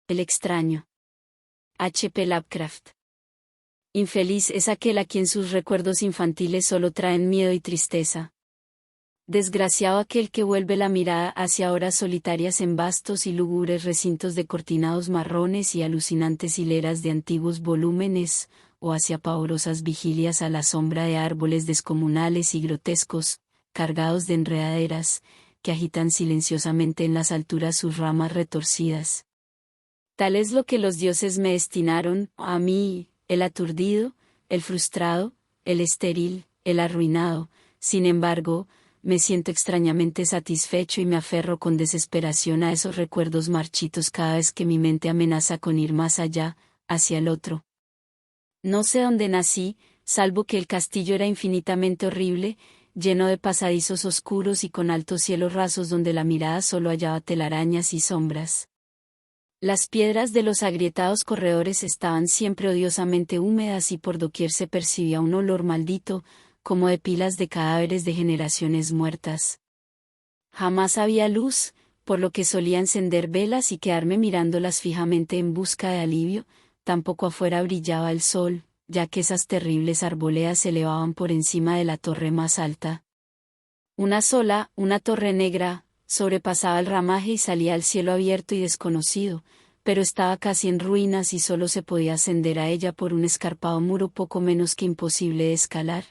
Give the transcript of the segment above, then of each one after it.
El extraño. H. P. Lovecraft. Infeliz es aquel a quien sus recuerdos infantiles solo traen miedo y tristeza. Desgraciado aquel que vuelve la mirada hacia horas solitarias en vastos y lúgubres recintos de cortinados marrones y alucinantes hileras de antiguos volúmenes, o hacia pavorosas vigilias a la sombra de árboles descomunales y grotescos, cargados de enredaderas, que agitan silenciosamente en las alturas sus ramas retorcidas. Tal es lo que los dioses me destinaron, a mí, el aturdido, el frustrado, el estéril, el arruinado. Sin embargo, me siento extrañamente satisfecho y me aferro con desesperación a esos recuerdos marchitos cada vez que mi mente amenaza con ir más allá, hacia el otro. No sé dónde nací, salvo que el castillo era infinitamente horrible, lleno de pasadizos oscuros y con altos cielos rasos donde la mirada solo hallaba telarañas y sombras. Las piedras de los agrietados corredores estaban siempre odiosamente húmedas y por doquier se percibía un olor maldito, como de pilas de cadáveres de generaciones muertas. Jamás había luz, por lo que solía encender velas y quedarme mirándolas fijamente en busca de alivio. Tampoco afuera brillaba el sol, ya que esas terribles arboledas se elevaban por encima de la torre más alta. Una torre negra, sobrepasaba el ramaje y salía al cielo abierto y desconocido, pero estaba casi en ruinas y solo se podía ascender a ella por un escarpado muro poco menos que imposible de escalar.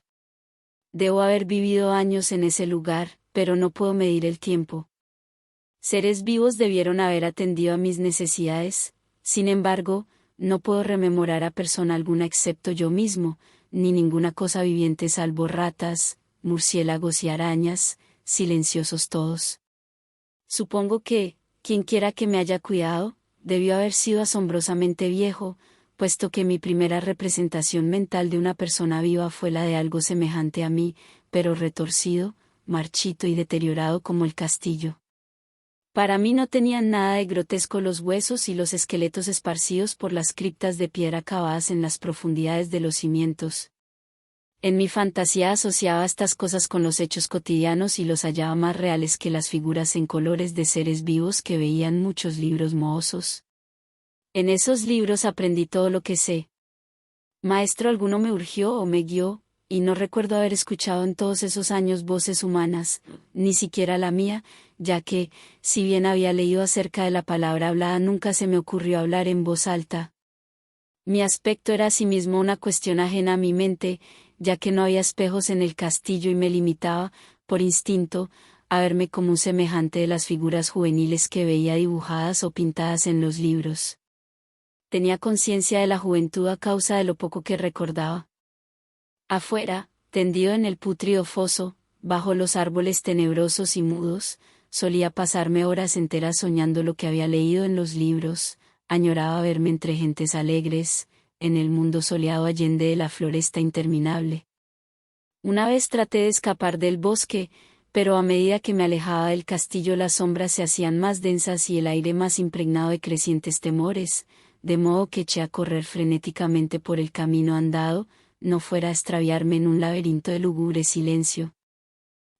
Debo haber vivido años en ese lugar, pero no puedo medir el tiempo. Seres vivos debieron haber atendido a mis necesidades, sin embargo, no puedo rememorar a persona alguna excepto yo mismo, ni ninguna cosa viviente salvo ratas, murciélagos y arañas, silenciosos todos. Supongo que, quienquiera que me haya cuidado, debió haber sido asombrosamente viejo, puesto que mi primera representación mental de una persona viva fue la de algo semejante a mí, pero retorcido, marchito y deteriorado como el castillo. Para mí no tenían nada de grotesco los huesos y los esqueletos esparcidos por las criptas de piedra cavadas en las profundidades de los cimientos. En mi fantasía asociaba estas cosas con los hechos cotidianos y los hallaba más reales que las figuras en colores de seres vivos que veía en muchos libros mohosos. En esos libros aprendí todo lo que sé. Maestro alguno me urgió o me guió, y no recuerdo haber escuchado en todos esos años voces humanas, ni siquiera la mía, ya que, si bien había leído acerca de la palabra hablada, nunca se me ocurrió hablar en voz alta. Mi aspecto era asimismo una cuestión ajena a mi mente, ya que no había espejos en el castillo y me limitaba, por instinto, a verme como un semejante de las figuras juveniles que veía dibujadas o pintadas en los libros. Tenía conciencia de la juventud a causa de lo poco que recordaba. Afuera, tendido en el pútrido foso, bajo los árboles tenebrosos y mudos, solía pasarme horas enteras soñando lo que había leído en los libros, añoraba verme entre gentes alegres, en el mundo soleado allende de la floresta interminable. Una vez traté de escapar del bosque, pero a medida que me alejaba del castillo las sombras se hacían más densas y el aire más impregnado de crecientes temores, de modo que eché a correr frenéticamente por el camino andado, no fuera a extraviarme en un laberinto de lúgubre silencio.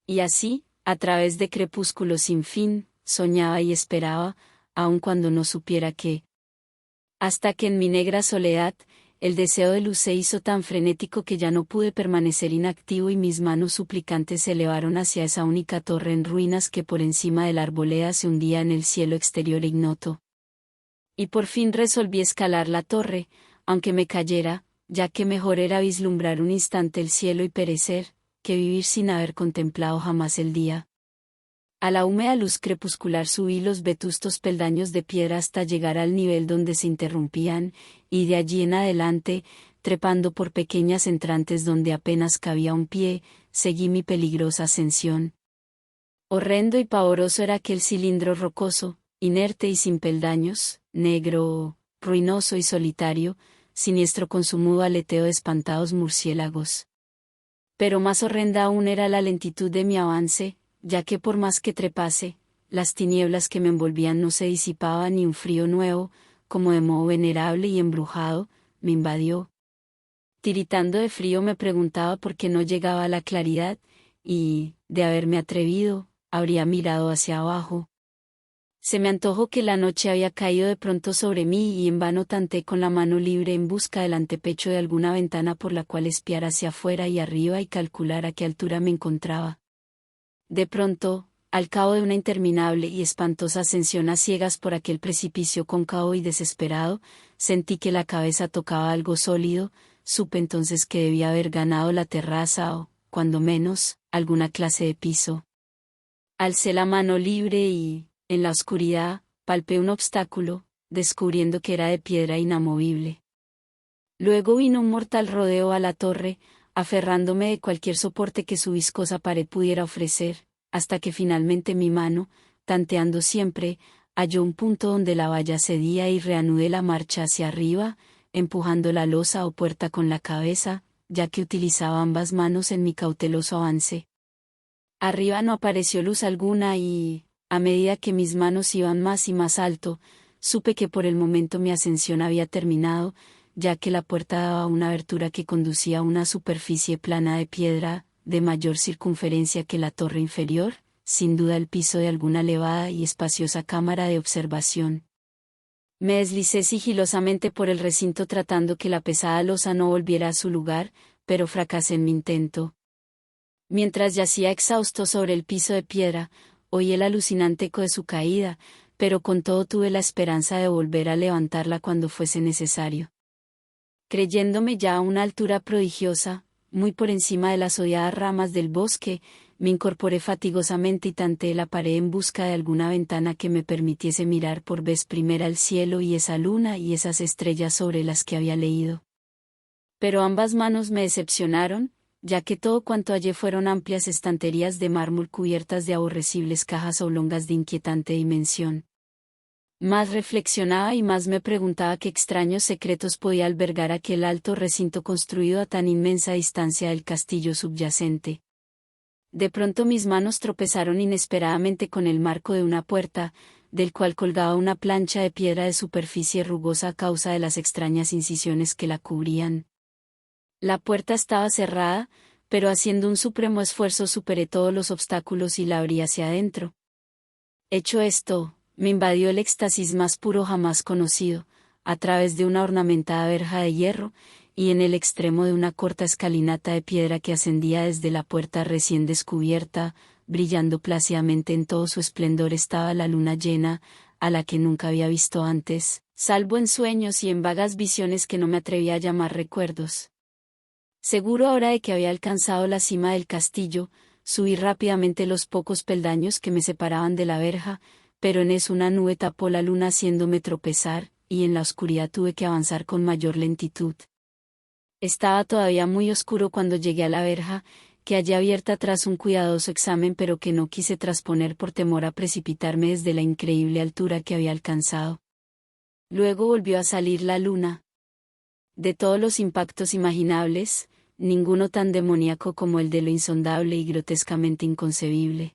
Y así, a través de crepúsculos sin fin, soñaba y esperaba, aun cuando no supiera qué. Hasta que en mi negra soledad, el deseo de luz se hizo tan frenético que ya no pude permanecer inactivo y mis manos suplicantes se elevaron hacia esa única torre en ruinas que por encima de la arboleda se hundía en el cielo exterior ignoto. Y por fin resolví escalar la torre, aunque me cayera, ya que mejor era vislumbrar un instante el cielo y perecer, que vivir sin haber contemplado jamás el día. A la húmeda luz crepuscular subí los vetustos peldaños de piedra hasta llegar al nivel donde se interrumpían, y de allí en adelante, trepando por pequeñas entrantes donde apenas cabía un pie, seguí mi peligrosa ascensión. Horrendo y pavoroso era aquel cilindro rocoso, inerte y sin peldaños, negro, ruinoso y solitario, siniestro con su mudo aleteo de espantados murciélagos. Pero más horrenda aún era la lentitud de mi avance, ya que por más que trepase, las tinieblas que me envolvían no se disipaban y un frío nuevo, como de modo venerable y embrujado, me invadió. Tiritando de frío me preguntaba por qué no llegaba a la claridad, y, de haberme atrevido, habría mirado hacia abajo. Se me antojó que la noche había caído de pronto sobre mí y en vano tanteé con la mano libre en busca del antepecho de alguna ventana por la cual espiar hacia afuera y arriba y calcular a qué altura me encontraba. De pronto, al cabo de una interminable y espantosa ascensión a ciegas por aquel precipicio cóncavo y desesperado, sentí que la cabeza tocaba algo sólido, supe entonces que debía haber ganado la terraza o, cuando menos, alguna clase de piso. Alcé la mano libre y, en la oscuridad, palpé un obstáculo, descubriendo que era de piedra inamovible. Luego vino un mortal rodeo a la torre, aferrándome de cualquier soporte que su viscosa pared pudiera ofrecer, hasta que finalmente mi mano, tanteando siempre, halló un punto donde la valla cedía y reanudé la marcha hacia arriba, empujando la losa o puerta con la cabeza, ya que utilizaba ambas manos en mi cauteloso avance. Arriba no apareció luz alguna y, a medida que mis manos iban más y más alto, supe que por el momento mi ascensión había terminado, ya que la puerta daba una abertura que conducía a una superficie plana de piedra, de mayor circunferencia que la torre inferior, sin duda el piso de alguna elevada y espaciosa cámara de observación. Me deslicé sigilosamente por el recinto tratando que la pesada losa no volviera a su lugar, pero fracasé en mi intento. Mientras yacía exhausto sobre el piso de piedra, oí el alucinante eco de su caída, pero con todo tuve la esperanza de volver a levantarla cuando fuese necesario. Creyéndome ya a una altura prodigiosa, muy por encima de las odiadas ramas del bosque, me incorporé fatigosamente y tanteé la pared en busca de alguna ventana que me permitiese mirar por vez primera el cielo y esa luna y esas estrellas sobre las que había leído. Pero ambas manos me decepcionaron, ya que todo cuanto hallé fueron amplias estanterías de mármol cubiertas de aborrecibles cajas oblongas de inquietante dimensión. Más reflexionaba y más me preguntaba qué extraños secretos podía albergar aquel alto recinto construido a tan inmensa distancia del castillo subyacente. De pronto mis manos tropezaron inesperadamente con el marco de una puerta, del cual colgaba una plancha de piedra de superficie rugosa a causa de las extrañas incisiones que la cubrían. La puerta estaba cerrada, pero haciendo un supremo esfuerzo superé todos los obstáculos y la abrí hacia adentro. Hecho esto, me invadió el éxtasis más puro jamás conocido, a través de una ornamentada verja de hierro, y en el extremo de una corta escalinata de piedra que ascendía desde la puerta recién descubierta, brillando plácidamente en todo su esplendor estaba la luna llena, a la que nunca había visto antes, salvo en sueños y en vagas visiones que no me atrevía a llamar recuerdos. Seguro ahora de que había alcanzado la cima del castillo, subí rápidamente los pocos peldaños que me separaban de la verja, pero en eso una nube tapó la luna haciéndome tropezar, y en la oscuridad tuve que avanzar con mayor lentitud. Estaba todavía muy oscuro cuando llegué a la verja, que hallé abierta tras un cuidadoso examen pero que no quise trasponer por temor a precipitarme desde la increíble altura que había alcanzado. Luego volvió a salir la luna. De todos los impactos imaginables, ninguno tan demoníaco como el de lo insondable y grotescamente inconcebible.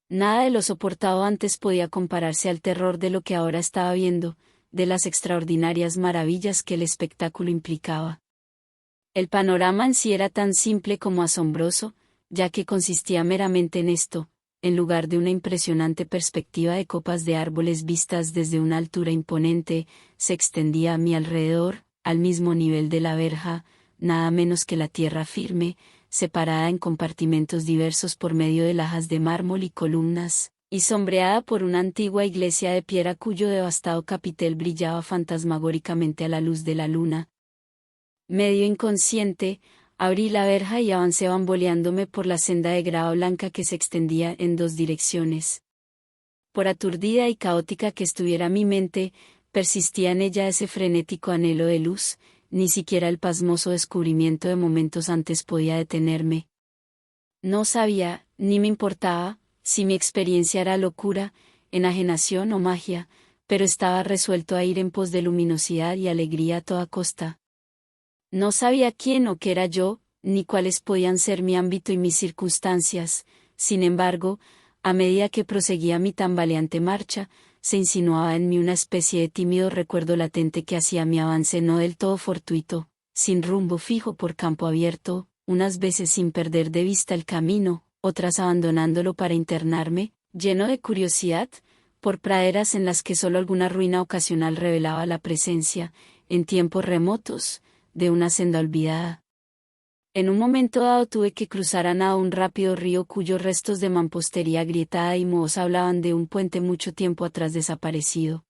Nada de lo soportado antes podía compararse al terror de lo que ahora estaba viendo, de las extraordinarias maravillas que el espectáculo implicaba. El panorama en sí era tan simple como asombroso, ya que consistía meramente en esto: en lugar de una impresionante perspectiva de copas de árboles vistas desde una altura imponente, se extendía a mi alrededor, al mismo nivel de la verja, nada menos que la tierra firme, separada en compartimentos diversos por medio de lajas de mármol y columnas, y sombreada por una antigua iglesia de piedra cuyo devastado capitel brillaba fantasmagóricamente a la luz de la luna. Medio inconsciente, abrí la verja y avancé bamboleándome por la senda de grava blanca que se extendía en dos direcciones. Por aturdida y caótica que estuviera mi mente, persistía en ella ese frenético anhelo de luz, ni siquiera el pasmoso descubrimiento de momentos antes podía detenerme. No sabía, ni me importaba, si mi experiencia era locura, enajenación o magia, pero estaba resuelto a ir en pos de luminosidad y alegría a toda costa. No sabía quién o qué era yo, ni cuáles podían ser mi ámbito y mis circunstancias, sin embargo, a medida que proseguía mi tambaleante marcha, se insinuaba en mí una especie de tímido recuerdo latente que hacía mi avance no del todo fortuito, sin rumbo fijo por campo abierto, unas veces sin perder de vista el camino, otras abandonándolo para internarme, lleno de curiosidad, por praderas en las que solo alguna ruina ocasional revelaba la presencia, en tiempos remotos, de una senda olvidada. En un momento dado tuve que cruzar a nado un rápido río cuyos restos de mampostería agrietada y mohosa hablaban de un puente mucho tiempo atrás desaparecido.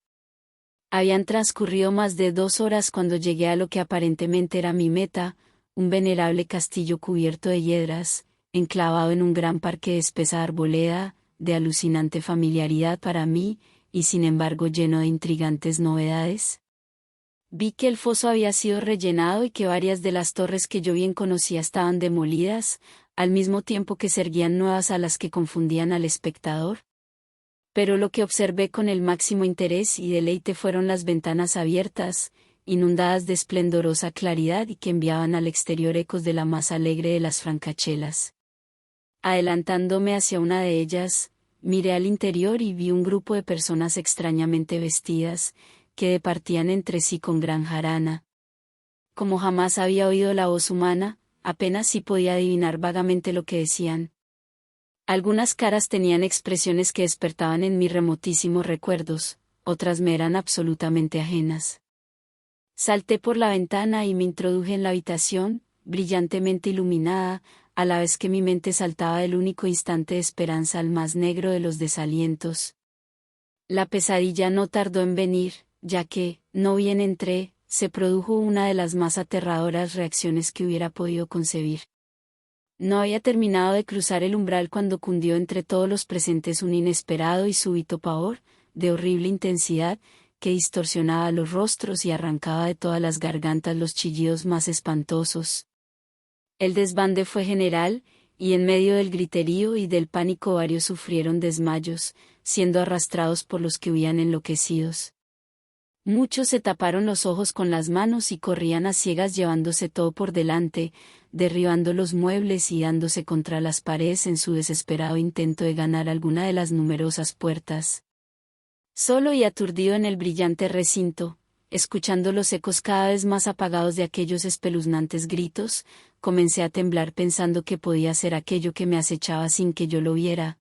Habían transcurrido más de 2 horas cuando llegué a lo que aparentemente era mi meta, un venerable castillo cubierto de hiedras, enclavado en un gran parque de espesa arboleda, de alucinante familiaridad para mí, y sin embargo lleno de intrigantes novedades. Vi que el foso había sido rellenado y que varias de las torres que yo bien conocía estaban demolidas, al mismo tiempo que se erguían nuevas a las que confundían al espectador. Pero lo que observé con el máximo interés y deleite fueron las ventanas abiertas, inundadas de esplendorosa claridad y que enviaban al exterior ecos de la más alegre de las francachelas. Adelantándome hacia una de ellas, miré al interior y vi un grupo de personas extrañamente vestidas, que departían entre sí con gran jarana. Como jamás había oído la voz humana, apenas sí podía adivinar vagamente lo que decían. Algunas caras tenían expresiones que despertaban en mí remotísimos recuerdos, otras me eran absolutamente ajenas. Salté por la ventana y me introduje en la habitación, brillantemente iluminada, a la vez que mi mente saltaba del único instante de esperanza al más negro de los desalientos. La pesadilla no tardó en venir, ya que, no bien entré, se produjo una de las más aterradoras reacciones que hubiera podido concebir. No había terminado de cruzar el umbral cuando cundió entre todos los presentes un inesperado y súbito pavor, de horrible intensidad, que distorsionaba los rostros y arrancaba de todas las gargantas los chillidos más espantosos. El desbande fue general, y en medio del griterío y del pánico varios sufrieron desmayos, siendo arrastrados por los que huían enloquecidos. Muchos se taparon los ojos con las manos y corrían a ciegas llevándose todo por delante, derribando los muebles y dándose contra las paredes en su desesperado intento de ganar alguna de las numerosas puertas. Solo y aturdido en el brillante recinto, escuchando los ecos cada vez más apagados de aquellos espeluznantes gritos, comencé a temblar pensando que podía ser aquello que me acechaba sin que yo lo viera.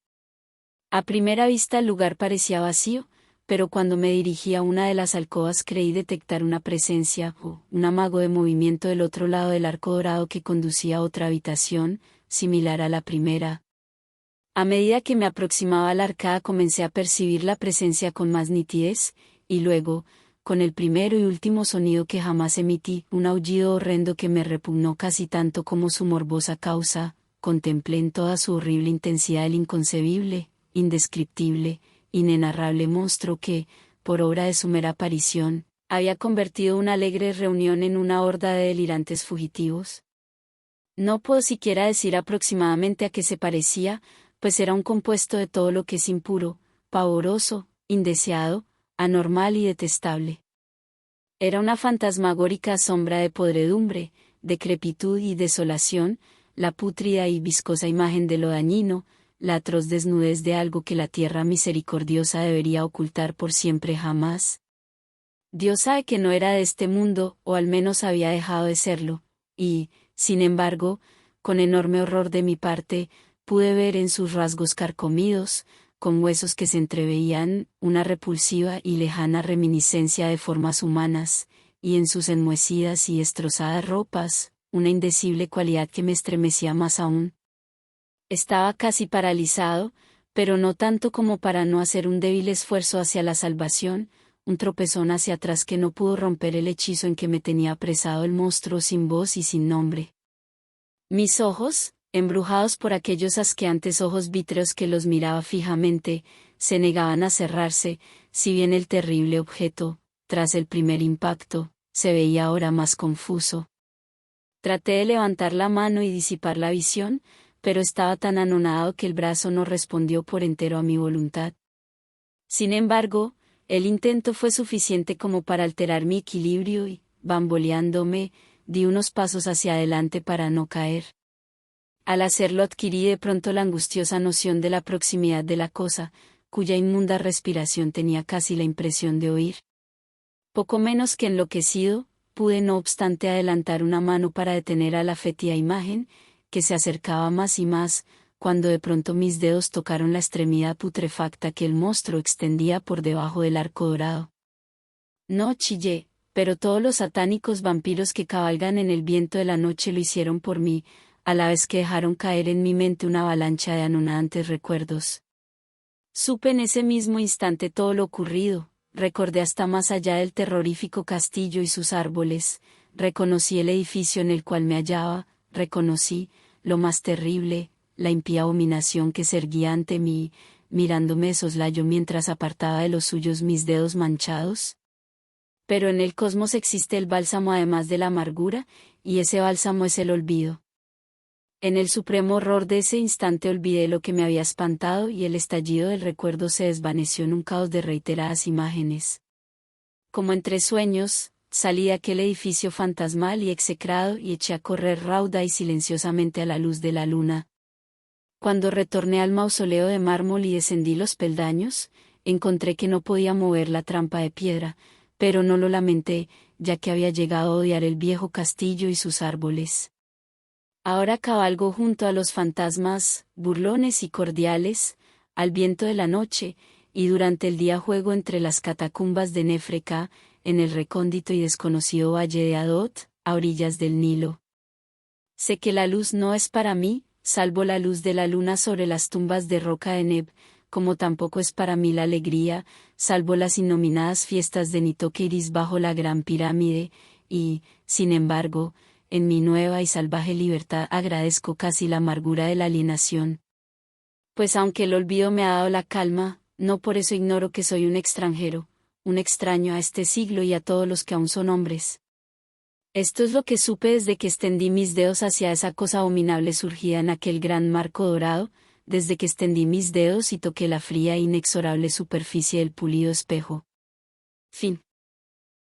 A primera vista el lugar parecía vacío, pero cuando me dirigí a una de las alcobas creí detectar una presencia, un amago de movimiento del otro lado del arco dorado que conducía a otra habitación, similar a la primera. A medida que me aproximaba a la arcada comencé a percibir la presencia con más nitidez, y luego, con el primero y último sonido que jamás emití, un aullido horrendo que me repugnó casi tanto como su morbosa causa, contemplé en toda su horrible intensidad el inconcebible, indescriptible, inenarrable monstruo que, por obra de su mera aparición, había convertido una alegre reunión en una horda de delirantes fugitivos. No puedo siquiera decir aproximadamente a qué se parecía, pues era un compuesto de todo lo que es impuro, pavoroso, indeseado, anormal y detestable. Era una fantasmagórica sombra de podredumbre, decrepitud y desolación, la pútrida y viscosa imagen de lo dañino, la atroz desnudez de algo que la tierra misericordiosa debería ocultar por siempre jamás. Dios sabe que no era de este mundo, o al menos había dejado de serlo, y, sin embargo, con enorme horror de mi parte, pude ver en sus rasgos carcomidos, con huesos que se entreveían, una repulsiva y lejana reminiscencia de formas humanas, y en sus enmohecidas y destrozadas ropas, una indecible cualidad que me estremecía más aún. Estaba casi paralizado, pero no tanto como para no hacer un débil esfuerzo hacia la salvación, un tropezón hacia atrás que no pudo romper el hechizo en que me tenía apresado el monstruo sin voz y sin nombre. Mis ojos, embrujados por aquellos asqueantes ojos vítreos que los miraba fijamente, se negaban a cerrarse, si bien el terrible objeto, tras el primer impacto, se veía ahora más confuso. Traté de levantar la mano y disipar la visión, pero estaba tan anonadado que el brazo no respondió por entero a mi voluntad. Sin embargo, el intento fue suficiente como para alterar mi equilibrio y, bamboleándome, di unos pasos hacia adelante para no caer. Al hacerlo adquirí de pronto la angustiosa noción de la proximidad de la cosa, cuya inmunda respiración tenía casi la impresión de oír. Poco menos que enloquecido, pude no obstante adelantar una mano para detener a la fétida imagen, que se acercaba más y más, cuando de pronto mis dedos tocaron la extremidad putrefacta que el monstruo extendía por debajo del arco dorado. No chillé, pero todos los satánicos vampiros que cabalgan en el viento de la noche lo hicieron por mí, a la vez que dejaron caer en mi mente una avalancha de anonantes recuerdos. Supe en ese mismo instante todo lo ocurrido, recordé hasta más allá del terrorífico castillo y sus árboles, reconocí el edificio en el cual me hallaba, reconocí, lo más terrible, la impía abominación que se erguía ante mí, mirándome de soslayo mientras apartaba de los suyos mis dedos manchados. Pero en el cosmos existe el bálsamo además de la amargura, y ese bálsamo es el olvido. En el supremo horror de ese instante olvidé lo que me había espantado y el estallido del recuerdo se desvaneció en un caos de reiteradas imágenes. Como entre sueños, salí de aquel edificio fantasmal y execrado y eché a correr rauda y silenciosamente a la luz de la luna. Cuando retorné al mausoleo de mármol y descendí los peldaños, encontré que no podía mover la trampa de piedra, pero no lo lamenté, ya que había llegado a odiar el viejo castillo y sus árboles. Ahora cabalgo junto a los fantasmas, burlones y cordiales, al viento de la noche, y durante el día juego entre las catacumbas de Nefreka, en el recóndito y desconocido valle de Adot, a orillas del Nilo. Sé que la luz no es para mí, salvo la luz de la luna sobre las tumbas de roca de Neb, como tampoco es para mí la alegría, salvo las innominadas fiestas de Nitoquiris bajo la gran pirámide, y, sin embargo, en mi nueva y salvaje libertad agradezco casi la amargura de la alienación. Pues aunque el olvido me ha dado la calma, no por eso ignoro que soy un extranjero, un extraño a este siglo y a todos los que aún son hombres. Esto es lo que supe desde que extendí mis dedos hacia esa cosa abominable surgida en aquel gran marco dorado, desde que extendí mis dedos y toqué la fría e inexorable superficie del pulido espejo. Fin.